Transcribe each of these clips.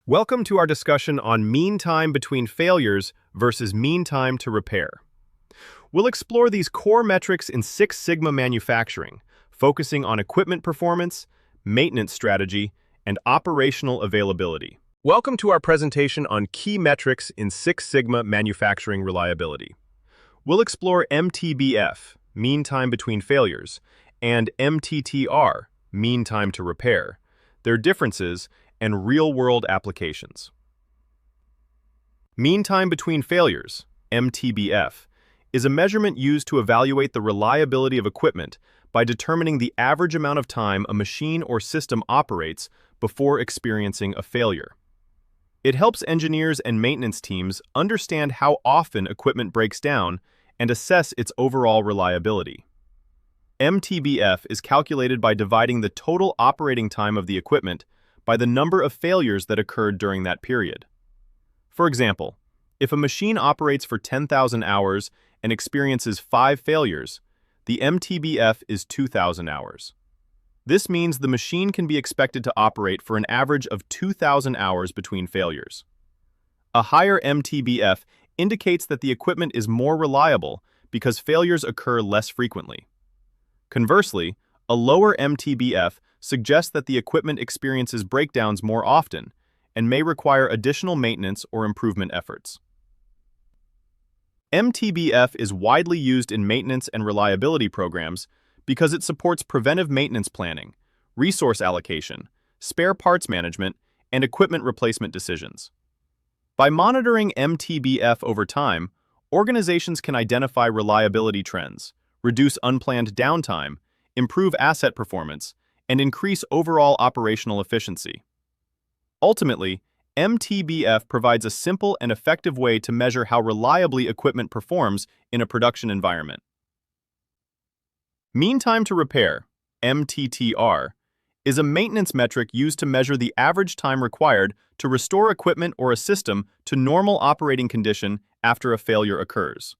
Welcome to our discussion on mean time between failures versus mean time to repair. We'll explore these core metrics in Six Sigma manufacturing, focusing on equipment performance, maintenance strategy, and operational availability. Welcome to our presentation on key metrics in Six Sigma manufacturing reliability. We'll explore MTBF, mean time between failures, and MTTR, mean time to repair, their differences, and real-world applications. Mean time between failures, MTBF, is a measurement used to evaluate the reliability of equipment by determining the average amount of time a machine or system operates before experiencing a failure. It helps engineers and maintenance teams understand how often equipment breaks down and assess its overall reliability. MTBF is calculated by dividing the total operating time of the equipment by the number of failures that occurred during that period. For example, if a machine operates for 10,000 hours and experiences 5 failures, the MTBF is 2,000 hours. This means the machine can be expected to operate for an average of 2,000 hours between failures. A higher MTBF indicates that the equipment is more reliable because failures occur less frequently. Conversely, a lower MTBF suggests that the equipment experiences breakdowns more often and may require additional maintenance or improvement efforts. MTBF is widely used in maintenance and reliability programs because it supports preventive maintenance planning, resource allocation, spare parts management, and equipment replacement decisions. By monitoring MTBF over time, organizations can identify reliability trends, reduce unplanned downtime, improve asset performance, and increase overall operational efficiency. Ultimately, MTBF provides a simple and effective way to measure how reliably equipment performs in a production environment. Mean time to repair, MTTR, is a maintenance metric used to measure the average time required to restore equipment or a system to normal operating condition after a failure occurs.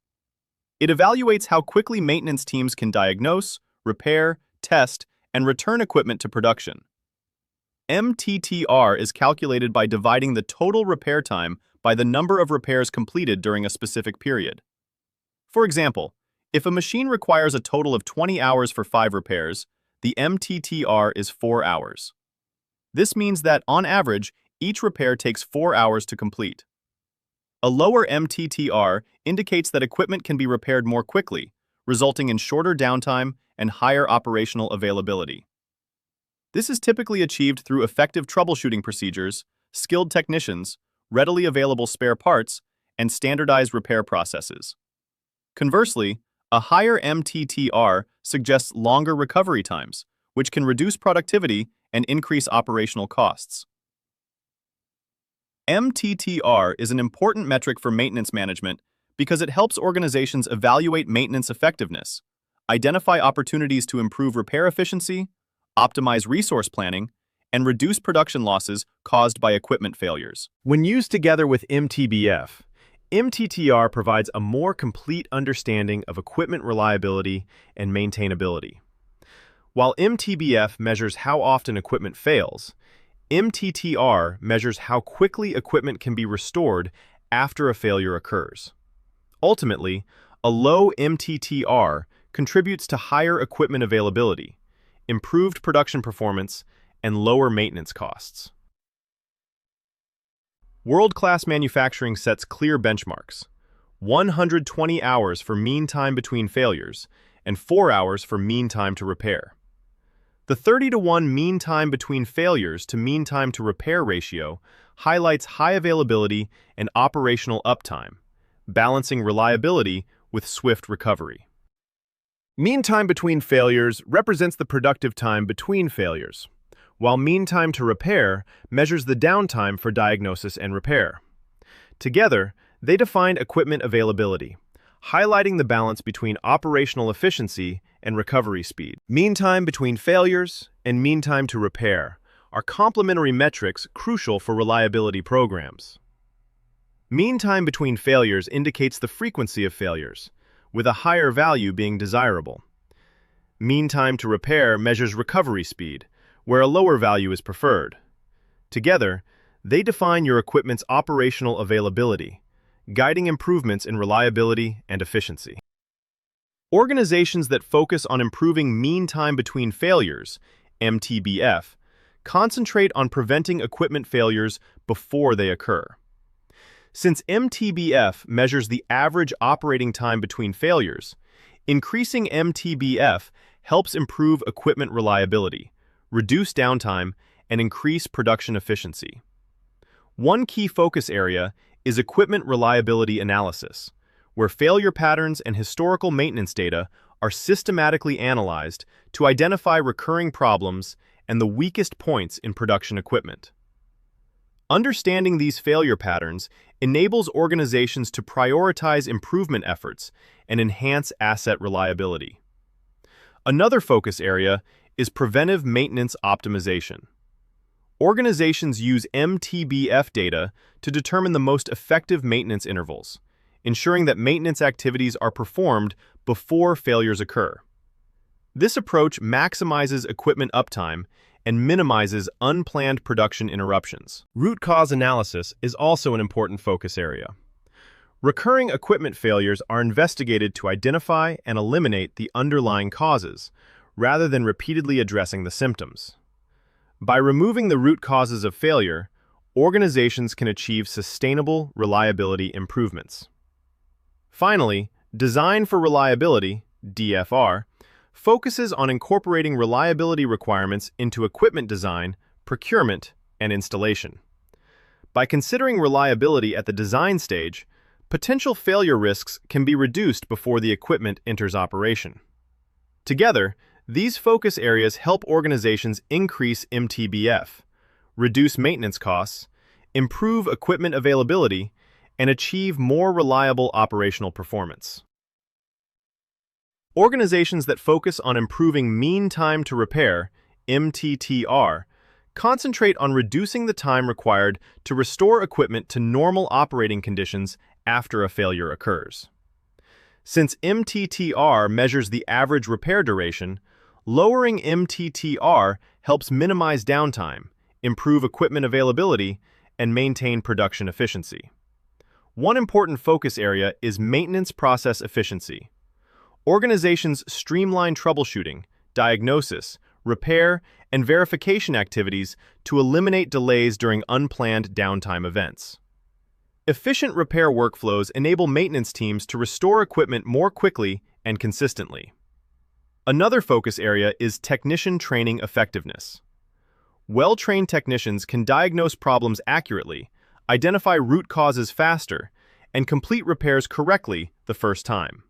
It evaluates how quickly maintenance teams can diagnose, repair, test, and return equipment to production. MTTR is calculated by dividing the total repair time by the number of repairs completed during a specific period. For example, if a machine requires a total of 20 hours for 5 repairs, the MTTR is 4 hours. This means that, on average, each repair takes 4 hours to complete. A lower MTTR indicates that equipment can be repaired more quickly, resulting in shorter downtime and higher operational availability. This is typically achieved through effective troubleshooting procedures, skilled technicians, readily available spare parts, and standardized repair processes. Conversely, a higher MTTR suggests longer recovery times, which can reduce productivity and increase operational costs. MTTR is an important metric for maintenance management because it helps organizations evaluate maintenance effectiveness, identify opportunities to improve repair efficiency, optimize resource planning, and reduce production losses caused by equipment failures. When used together with MTBF, MTTR provides a more complete understanding of equipment reliability and maintainability. While MTBF measures how often equipment fails, MTTR measures how quickly equipment can be restored after a failure occurs. Ultimately, a low MTTR contributes to higher equipment availability, improved production performance, and lower maintenance costs. World-class manufacturing sets clear benchmarks: 120 hours for mean time between failures and 4 hours for mean time to repair. The 30-to-1 mean time between failures to mean time to repair ratio highlights high availability and operational uptime, balancing reliability with swift recovery. Mean time between failures represents the productive time between failures, while mean time to repair measures the downtime for diagnosis and repair. Together, they define equipment availability, highlighting the balance between operational efficiency and recovery speed. Mean time between failures and mean time to repair are complementary metrics crucial for reliability programs. Mean time between failures indicates the frequency of failures, with a higher value being desirable. Mean time to repair measures recovery speed, where a lower value is preferred. Together, They define your equipment's operational availability, guiding improvements in reliability and efficiency. Organizations that focus on improving mean time between failures, MTBF, concentrate on preventing equipment failures before they occur. Since MTBF measures the average operating time between failures, increasing MTBF helps improve equipment reliability, reduce downtime, and increase production efficiency. One key focus area is equipment reliability analysis, where failure patterns and historical maintenance data are systematically analyzed to identify recurring problems and the weakest points in production equipment. Understanding these failure patterns enables organizations to prioritize improvement efforts and enhance asset reliability. Another focus area is preventive maintenance optimization. Organizations use MTBF data to determine the most effective maintenance intervals, ensuring that maintenance activities are performed before failures occur. This approach maximizes equipment uptime and minimizes unplanned production interruptions. Root cause analysis is also an important focus area. Recurring equipment failures are investigated to identify and eliminate the underlying causes, rather than repeatedly addressing the symptoms. By removing the root causes of failure, organizations can achieve sustainable reliability improvements. Finally, Design for Reliability, DFR, focuses on incorporating reliability requirements into equipment design, procurement, and installation. By considering reliability at the design stage, potential failure risks can be reduced before the equipment enters operation. Together, these focus areas help organizations increase MTBF, reduce maintenance costs, improve equipment availability, and achieve more reliable operational performance. Organizations that focus on improving mean time to repair, MTTR, concentrate on reducing the time required to restore equipment to normal operating conditions after a failure occurs. Since MTTR measures the average repair duration, lowering MTTR helps minimize downtime, improve equipment availability, and maintain production efficiency. One important focus area is maintenance process efficiency. Organizations streamline troubleshooting, diagnosis, repair, and verification activities to eliminate delays during unplanned downtime events. Efficient repair workflows enable maintenance teams to restore equipment more quickly and consistently. Another focus area is technician training effectiveness. Well-trained technicians can diagnose problems accurately, identify root causes faster, and complete repairs correctly the first time.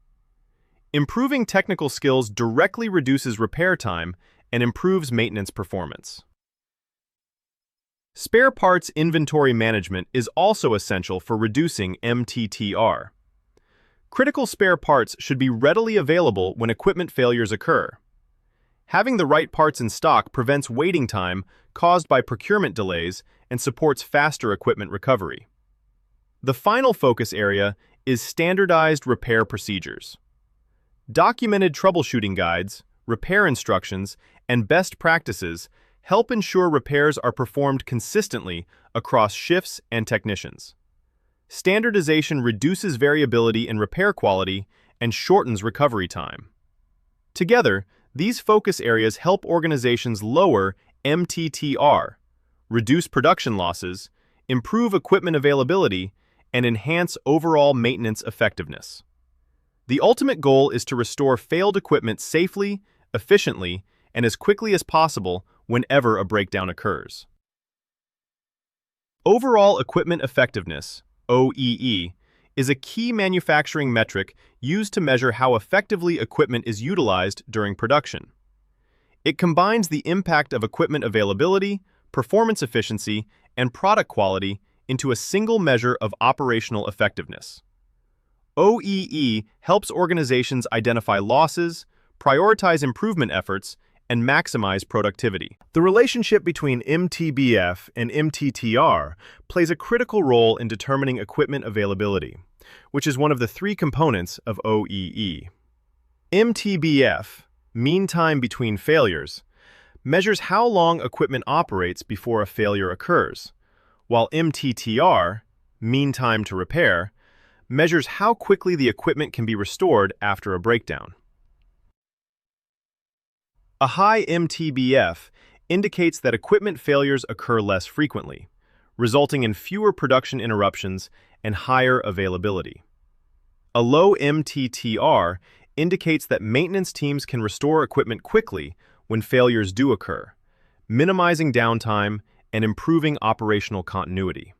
Improving technical skills directly reduces repair time and improves maintenance performance. Spare parts inventory management is also essential for reducing MTTR. Critical spare parts should be readily available when equipment failures occur. Having the right parts in stock prevents waiting time caused by procurement delays and supports faster equipment recovery. The final focus area is standardized repair procedures. Documented troubleshooting guides, repair instructions, and best practices help ensure repairs are performed consistently across shifts and technicians. Standardization reduces variability in repair quality and shortens recovery time. Together, these focus areas help organizations lower MTTR, reduce production losses, improve equipment availability, and enhance overall maintenance effectiveness. The ultimate goal is to restore failed equipment safely, efficiently, and as quickly as possible whenever a breakdown occurs. Overall equipment effectiveness, OEE, is a key manufacturing metric used to measure how effectively equipment is utilized during production. It combines the impact of equipment availability, performance efficiency, and product quality into a single measure of operational effectiveness. OEE helps organizations identify losses, prioritize improvement efforts, and maximize productivity. The relationship between MTBF and MTTR plays a critical role in determining equipment availability, which is one of the three components of OEE. MTBF, mean time between failures, measures how long equipment operates before a failure occurs, while MTTR, mean time to repair, measures how quickly the equipment can be restored after a breakdown. A high MTBF indicates that equipment failures occur less frequently, resulting in fewer production interruptions and higher availability. A low MTTR indicates that maintenance teams can restore equipment quickly when failures do occur, minimizing downtime and improving operational continuity.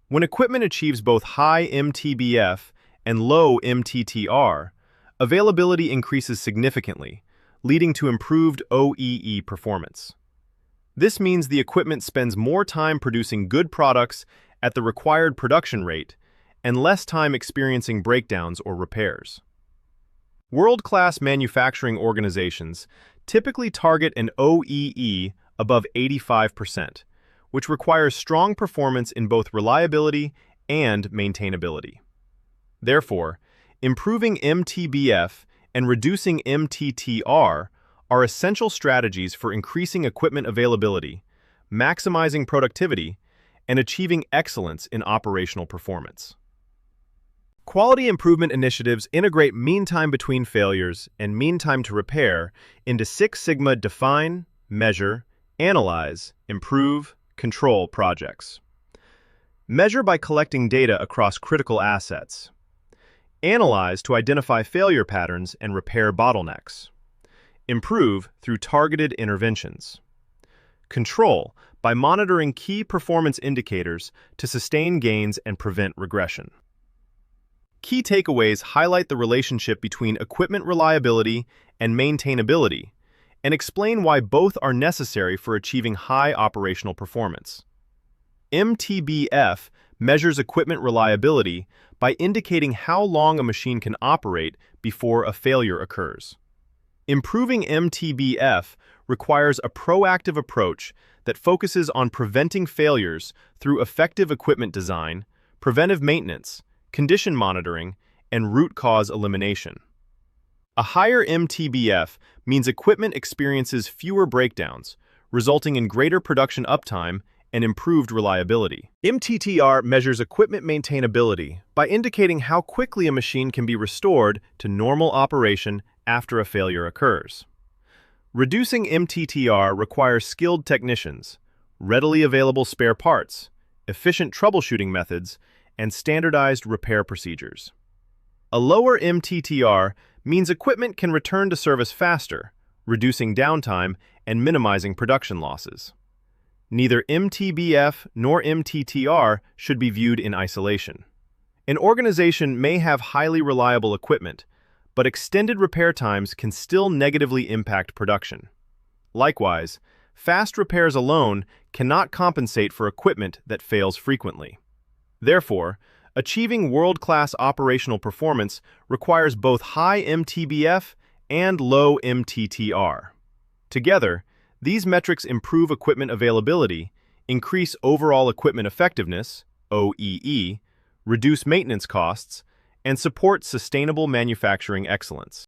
When equipment achieves both high MTBF and low MTTR, availability increases significantly, leading to improved OEE performance. This means the equipment spends more time producing good products at the required production rate and less time experiencing breakdowns or repairs. World-class manufacturing organizations typically target an OEE above 85%, which requires strong performance in both reliability and maintainability. Therefore, improving MTBF and reducing MTTR are essential strategies for increasing equipment availability, maximizing productivity, and achieving excellence in operational performance. Quality improvement initiatives integrate mean time between failures and mean time to repair into Six Sigma define, measure, analyze, improve, control projects. Measure by collecting data across critical assets. Analyze to identify failure patterns and repair bottlenecks. Improve through targeted interventions. Control by monitoring key performance indicators to sustain gains and prevent regression. Key takeaways highlight the relationship between equipment reliability and maintainability and explain why both are necessary for achieving high operational performance. MTBF measures equipment reliability by indicating how long a machine can operate before a failure occurs. Improving MTBF requires a proactive approach that focuses on preventing failures through effective equipment design, preventive maintenance, condition monitoring, and root cause elimination. A higher MTBF means equipment experiences fewer breakdowns, resulting in greater production uptime and improved reliability. MTTR measures equipment maintainability by indicating how quickly a machine can be restored to normal operation after a failure occurs. Reducing MTTR requires skilled technicians, readily available spare parts, efficient troubleshooting methods, and standardized repair procedures. A lower MTTR means equipment can return to service faster, reducing downtime and minimizing production losses. Neither MTBF nor MTTR should be viewed in isolation. An organization may have highly reliable equipment, but extended repair times can still negatively impact production. Likewise, fast repairs alone cannot compensate for equipment that fails frequently. Therefore, achieving world-class operational performance requires both high MTBF and low MTTR. Together, these metrics improve equipment availability, increase overall equipment effectiveness, OEE, reduce maintenance costs, and support sustainable manufacturing excellence.